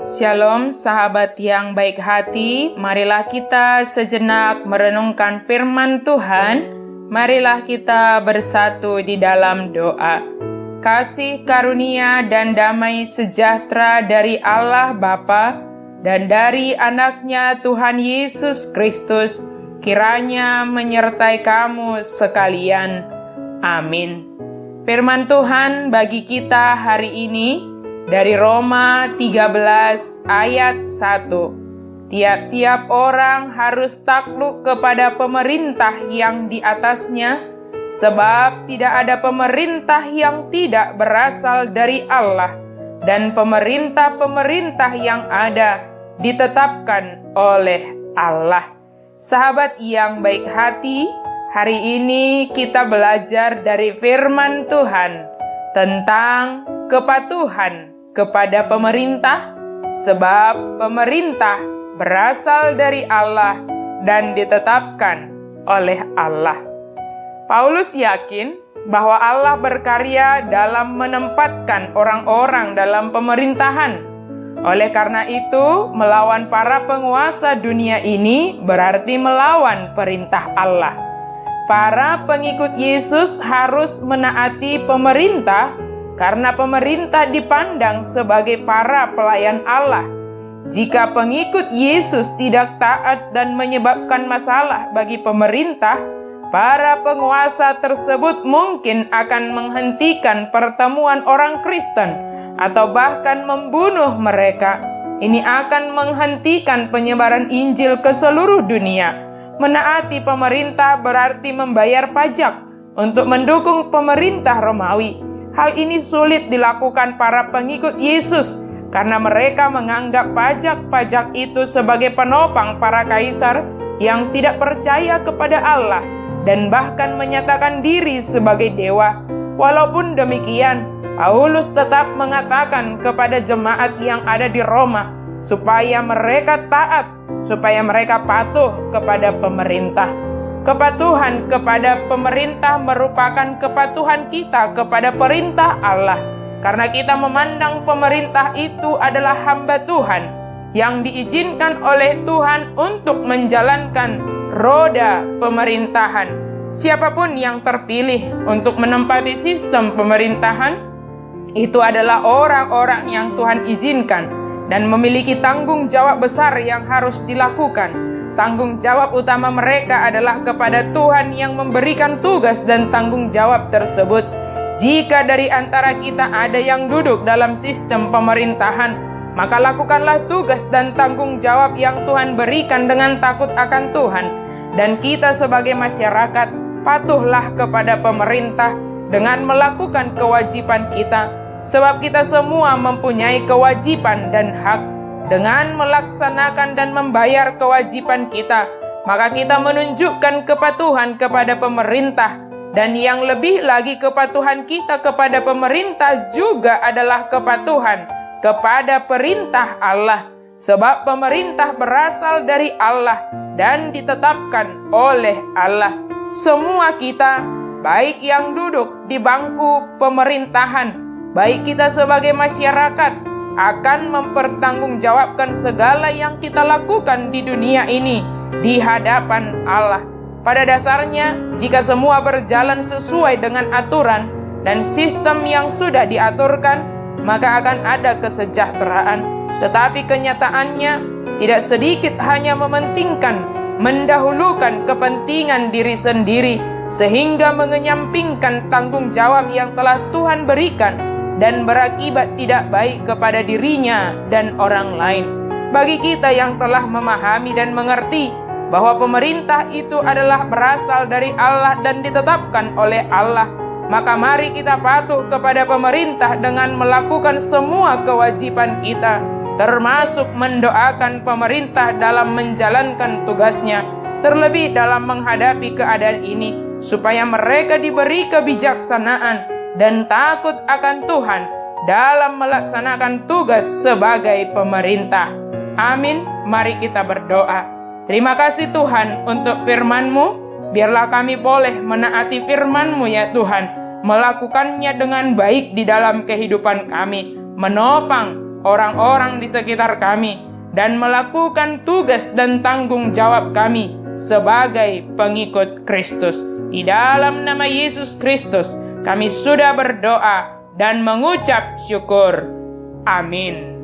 Shalom sahabat yang baik hati, marilah kita sejenak merenungkan firman Tuhan. Marilah kita bersatu di dalam doa. Kasih karunia dan damai sejahtera dari Allah Bapa dan dari anaknya Tuhan Yesus Kristus kiranya menyertai kamu sekalian. Amin. Firman Tuhan bagi kita hari ini dari Roma 13 ayat 1. Tiap-tiap orang harus takluk kepada pemerintah yang di atasnya, sebab tidak ada pemerintah yang tidak berasal dari Allah, dan pemerintah-pemerintah yang ada ditetapkan oleh Allah. Sahabat yang baik hati, hari ini kita belajar dari firman Tuhan tentang kepatuhan kepada pemerintah, sebab pemerintah berasal dari Allah dan ditetapkan oleh Allah. Paulus yakin bahwa Allah berkarya dalam menempatkan orang-orang dalam pemerintahan. Oleh karena itu, melawan para penguasa dunia ini berarti melawan perintah Allah. Para pengikut Yesus harus menaati pemerintah karena pemerintah dipandang sebagai para pelayan Allah. Jika pengikut Yesus tidak taat dan menyebabkan masalah bagi pemerintah, para penguasa tersebut mungkin akan menghentikan pertemuan orang Kristen atau bahkan membunuh mereka. Ini akan menghentikan penyebaran Injil ke seluruh dunia. Menaati pemerintah berarti membayar pajak untuk mendukung pemerintah Romawi. Hal ini sulit dilakukan para pengikut Yesus karena mereka menganggap pajak-pajak itu sebagai penopang para kaisar yang tidak percaya kepada Allah dan bahkan menyatakan diri sebagai dewa. Walaupun demikian, Paulus tetap mengatakan kepada jemaat yang ada di Roma supaya mereka taat, supaya mereka patuh kepada pemerintah. Kepatuhan kepada pemerintah merupakan kepatuhan kita kepada perintah Allah, karena kita memandang pemerintah itu adalah hamba Tuhan yang diizinkan oleh Tuhan untuk menjalankan roda pemerintahan. Siapapun yang terpilih untuk menempati sistem pemerintahan itu adalah orang-orang yang Tuhan izinkan dan memiliki tanggung jawab besar yang harus dilakukan. Tanggung jawab utama mereka adalah kepada Tuhan yang memberikan tugas dan tanggung jawab tersebut. Jika dari antara kita ada yang duduk dalam sistem pemerintahan, maka lakukanlah tugas dan tanggung jawab yang Tuhan berikan dengan takut akan Tuhan. Dan kita sebagai masyarakat, patuhlah kepada pemerintah dengan melakukan kewajiban kita, sebab kita semua mempunyai kewajiban dan hak. Dengan melaksanakan dan membayar kewajiban kita, maka kita menunjukkan kepatuhan kepada pemerintah. Dan yang lebih lagi, kepatuhan kita kepada pemerintah juga adalah kepatuhan kepada perintah Allah. Sebab pemerintah berasal dari Allah dan ditetapkan oleh Allah. Semua kita, baik yang duduk di bangku pemerintahan, baik kita sebagai masyarakat, akan mempertanggungjawabkan segala yang kita lakukan di dunia ini di hadapan Allah. Pada dasarnya, jika semua berjalan sesuai dengan aturan dan sistem yang sudah diaturkan, maka akan ada kesejahteraan. Tetapi kenyataannya, tidak sedikit hanya mementingkan, mendahulukan kepentingan diri sendiri, sehingga mengenyampingkan tanggung jawab yang telah Tuhan berikan dan berakibat tidak baik kepada dirinya dan orang lain. Bagi kita yang telah memahami dan mengerti bahwa pemerintah itu adalah berasal dari Allah dan ditetapkan oleh Allah, maka mari kita patuh kepada pemerintah dengan melakukan semua kewajiban kita, termasuk mendoakan pemerintah dalam menjalankan tugasnya, terlebih dalam menghadapi keadaan ini, supaya mereka diberi kebijaksanaan dan takut akan Tuhan dalam melaksanakan tugas sebagai pemerintah. Amin. Mari kita berdoa. Terima kasih Tuhan untuk firman-Mu. Biarlah kami boleh menaati firman-Mu ya Tuhan, melakukannya dengan baik di dalam kehidupan kami, menopang orang-orang di sekitar kami, dan melakukan tugas dan tanggung jawab kami sebagai pengikut Kristus. Di dalam nama Yesus Kristus, kami sudah berdoa dan mengucap syukur. Amin.